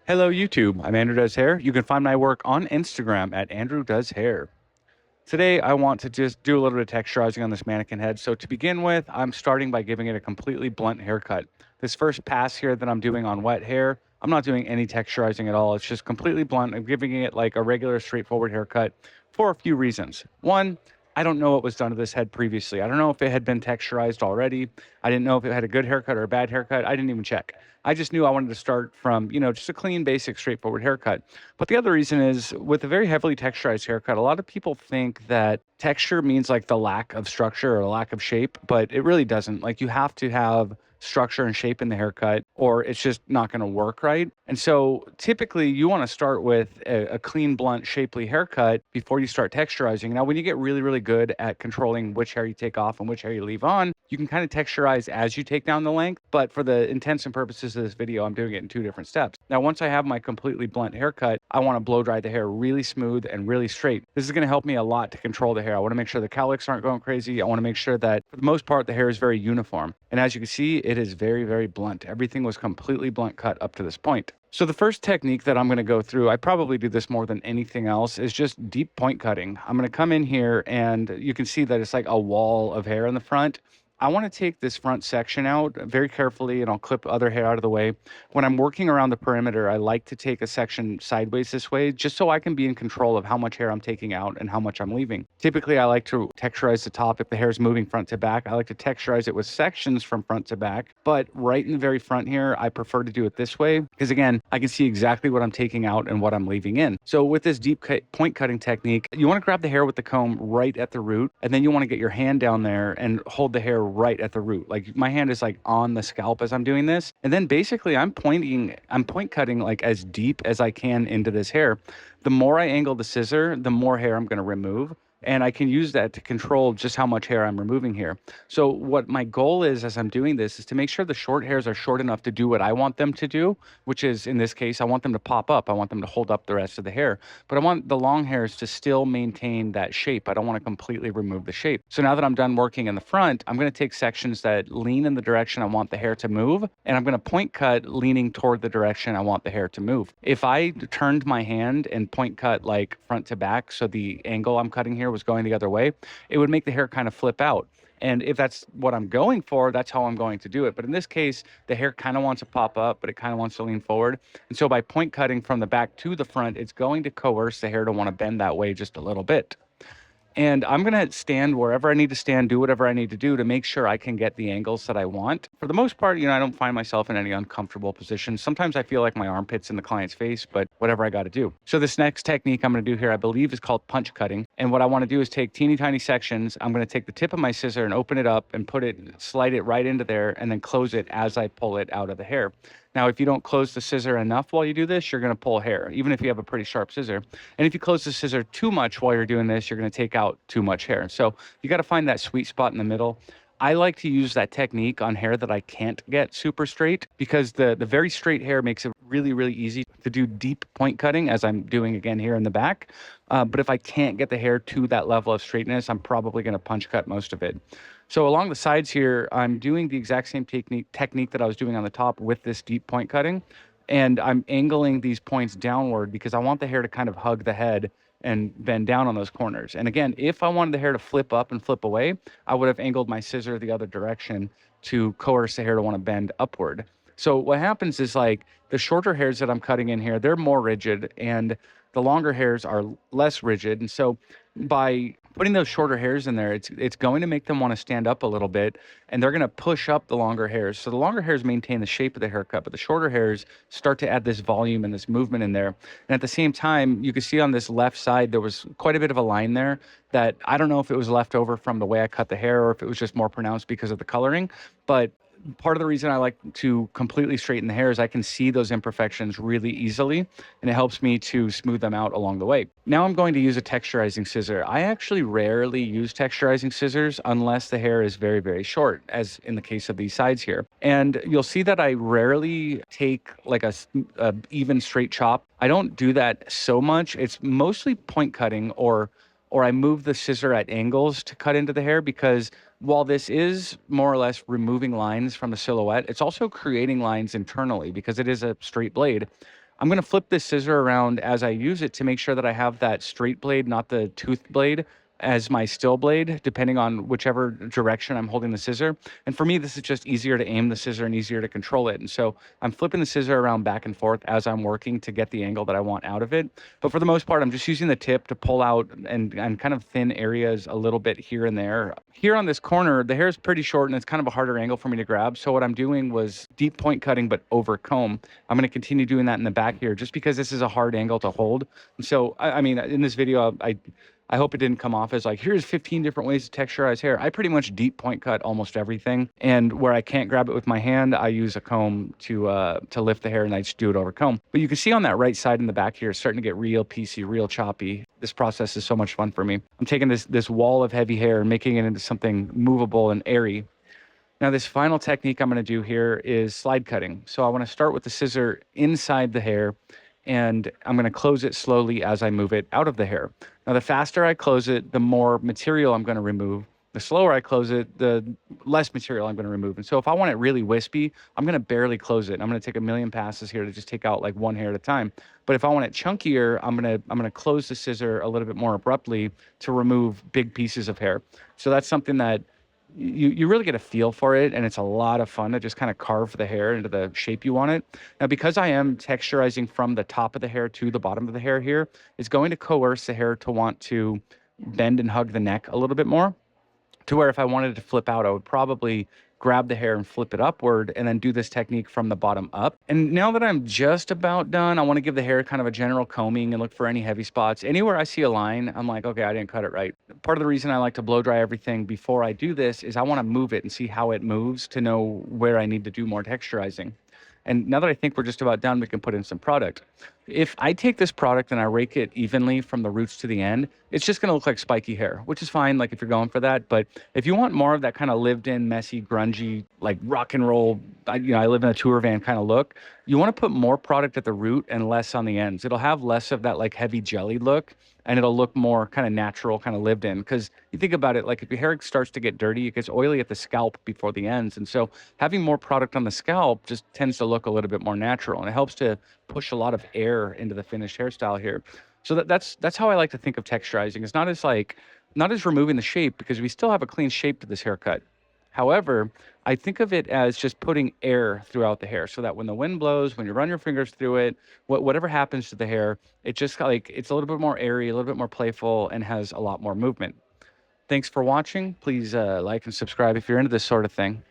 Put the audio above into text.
Hello, YouTube. I'm Andrew Does Hair. You can find my work on Instagram at Andrew Does Hair. Today, I want to just do a little bit of texturizing on this mannequin head. So to begin with, I'm starting by giving it a completely blunt haircut. This first pass here that I'm doing on wet hair, I'm not doing any texturizing at all. It's just completely blunt. I'm giving it like a regular, straightforward haircut for a few reasons. One, I don't know what was done to this head previously. I don't know if it had been texturized already. I didn't know if it had a good haircut or a bad haircut. I didn't even check. I just knew I wanted to start from, just a clean, basic, straightforward haircut. But the other reason is with a very heavily texturized haircut, a lot of people think that texture means like the lack of structure or the lack of shape, but it really doesn't. Like you have to have structure and shape in the haircut or it's just not going to work right. And so typically you want to start with a clean, blunt, shapely haircut before you start texturizing. Now, when you get really, really good at controlling which hair you take off and which hair you leave on, you can kind of texturize as you take down the length. But for the intents and purposes of this video, I'm doing it in two different steps. Now, once I have my completely blunt haircut, I want to blow dry the hair really smooth and really straight. This is going to help me a lot to control the hair. I want to make sure the cowlicks aren't going crazy. I want to make sure that for the most part, the hair is very uniform. And as you can see, it is very, very blunt. Everything was completely blunt cut up to this point. So the first technique that I'm going to go through, I probably do this more than anything else, is just deep point cutting. I'm going to come in here and you can see that it's like a wall of hair in the front. I want to take this front section out very carefully and I'll clip other hair out of the way. When I'm working around the perimeter, I like to take a section sideways this way just so I can be in control of how much hair I'm taking out and how much I'm leaving. Typically, I like to texturize the top if the hair is moving front to back. I like to texturize it with sections from front to back, but right in the very front here, I prefer to do it this way because again, I can see exactly what I'm taking out and what I'm leaving in. So with this deep point cutting technique, you want to grab the hair with the comb right at the root, and then you want to get your hand down there and hold the hair right at the root. Like my hand is like on the scalp as I'm doing this. And then basically I'm point cutting like as deep as I can into this hair. The more I angle the scissor, the more hair I'm going to remove. And I can use that to control just how much hair I'm removing here. So what my goal is as I'm doing this is to make sure the short hairs are short enough to do what I want them to do, which is in this case, I want them to pop up. I want them to hold up the rest of the hair, but I want the long hairs to still maintain that shape. I don't want to completely remove the shape. So now that I'm done working in the front, I'm going to take sections that lean in the direction I want the hair to move, and I'm going to point cut leaning toward the direction I want the hair to move. If I turned my hand and point cut like front to back, so the angle I'm cutting here was going the other way, it would make the hair kind of flip out. And if that's what I'm going for, that's how I'm going to do it. But in this case, the hair kind of wants to pop up, but it kind of wants to lean forward. And so by point cutting from the back to the front, it's going to coerce the hair to want to bend that way just a little bit. And I'm going to stand wherever I need to stand, do whatever I need to do to make sure I can get the angles that I want. For the most part, I don't find myself in any uncomfortable positions. Sometimes I feel like my armpit's in the client's face, but whatever I got to do. So this next technique I'm going to do here, I believe is called punch cutting. And what I want to do is take teeny tiny sections. I'm going to take the tip of my scissor and open it up and slide it right into there and then close it as I pull it out of the hair. Now, if you don't close the scissor enough while you do this, you're going to pull hair, even if you have a pretty sharp scissor. And if you close the scissor too much while you're doing this, you're going to take out too much hair. So you got to find that sweet spot in the middle. I like to use that technique on hair that I can't get super straight because the very straight hair makes it really, really easy to do deep point cutting as I'm doing again here in the back. But if I can't get the hair to that level of straightness, I'm probably going to punch cut most of it. So along the sides here, I'm doing the exact same technique that I was doing on the top with this deep point cutting. And I'm angling these points downward because I want the hair to kind of hug the head and bend down on those corners. And again, if I wanted the hair to flip up and flip away, I would have angled my scissor the other direction to coerce the hair to want to bend upward. So what happens is like the shorter hairs that I'm cutting in here, they're more rigid and the longer hairs are less rigid. And so by putting those shorter hairs in there, it's going to make them want to stand up a little bit and they're going to push up the longer hairs. So the longer hairs maintain the shape of the haircut, but the shorter hairs start to add this volume and this movement in there. And at the same time, you can see on this left side, there was quite a bit of a line there that I don't know if it was left over from the way I cut the hair or if it was just more pronounced because of the coloring, but part of the reason I like to completely straighten the hair is I can see those imperfections really easily, and it helps me to smooth them out along the way. Now I'm going to use a texturizing scissor. I actually rarely use texturizing scissors unless the hair is very, very short, as in the case of these sides here. And you'll see that I rarely take like a even straight chop. I don't do that so much. It's mostly point cutting or I move the scissor at angles to cut into the hair because while this is more or less removing lines from the silhouette, it's also creating lines internally because it is a straight blade. I'm going to flip this scissor around as I use it to make sure that I have that straight blade, not the tooth blade, as my still blade, depending on whichever direction I'm holding the scissor. And for me, this is just easier to aim the scissor and easier to control it. And so I'm flipping the scissor around back and forth as I'm working to get the angle that I want out of it. But for the most part, I'm just using the tip to pull out and kind of thin areas a little bit here and there. Here on this corner, the hair is pretty short and it's kind of a harder angle for me to grab. So what I'm doing was deep point cutting, but over comb. I'm going to continue doing that in the back here just because this is a hard angle to hold. And so, I mean, in this video, I hope it didn't come off as like, here's 15 different ways to texturize hair. I pretty much deep point cut almost everything. And where I can't grab it with my hand, I use a comb to lift the hair, and I just do it over comb. But you can see on that right side in the back here, it's starting to get real piecey, real choppy. This process is so much fun for me. I'm taking this wall of heavy hair and making it into something movable and airy. Now, this final technique I'm going to do here is slide cutting. So I want to start with the scissor inside the hair, and I'm going to close it slowly as I move it out of the hair. Now, the faster I close it, the more material I'm going to remove. The slower I close it, the less material I'm going to remove. And so if I want it really wispy, I'm going to barely close it. I'm going to take a million passes here to just take out like one hair at a time. But if I want it chunkier, I'm going to close the scissor a little bit more abruptly to remove big pieces of hair. So that's something that you really get a feel for it, and it's a lot of fun to just kind of carve the hair into the shape you want it. Now, because I am texturizing from the top of the hair to the bottom of the hair here, it's going to coerce the hair to want to bend and hug the neck a little bit more, to where if I wanted to flip out, I would probably grab the hair and flip it upward and then do this technique from the bottom up. And now that I'm just about done, I want to give the hair kind of a general combing and look for any heavy spots. Anywhere I see a line, I'm like, okay, I didn't cut it right. Part of the reason I like to blow dry everything before I do this is I want to move it and see how it moves to know where I need to do more texturizing. And now that I think we're just about done, we can put in some product. If I take this product and I rake it evenly from the roots to the end, it's just going to look like spiky hair, which is fine, like if you're going for that. But if you want more of that kind of lived in, messy, grungy, like rock and roll, I live in a tour van kind of look, you want to put more product at the root and less on the ends. It'll have less of that like heavy jelly look, and it'll look more kind of natural, kind of lived in. Because you think about it, like if your hair starts to get dirty, it gets oily at the scalp before the ends. And so having more product on the scalp just tends to look a little bit more natural, and it helps to push a lot of air into the finished hairstyle here. So that's how I like to think of texturizing. It's not as removing the shape, because we still have a clean shape to this haircut. However, I think of it as just putting air throughout the hair so that when the wind blows, when you run your fingers through it, whatever happens to the hair, it just like it's a little bit more airy, a little bit more playful, and has a lot more movement. Thanks for watching. Please like and subscribe if you're into this sort of thing.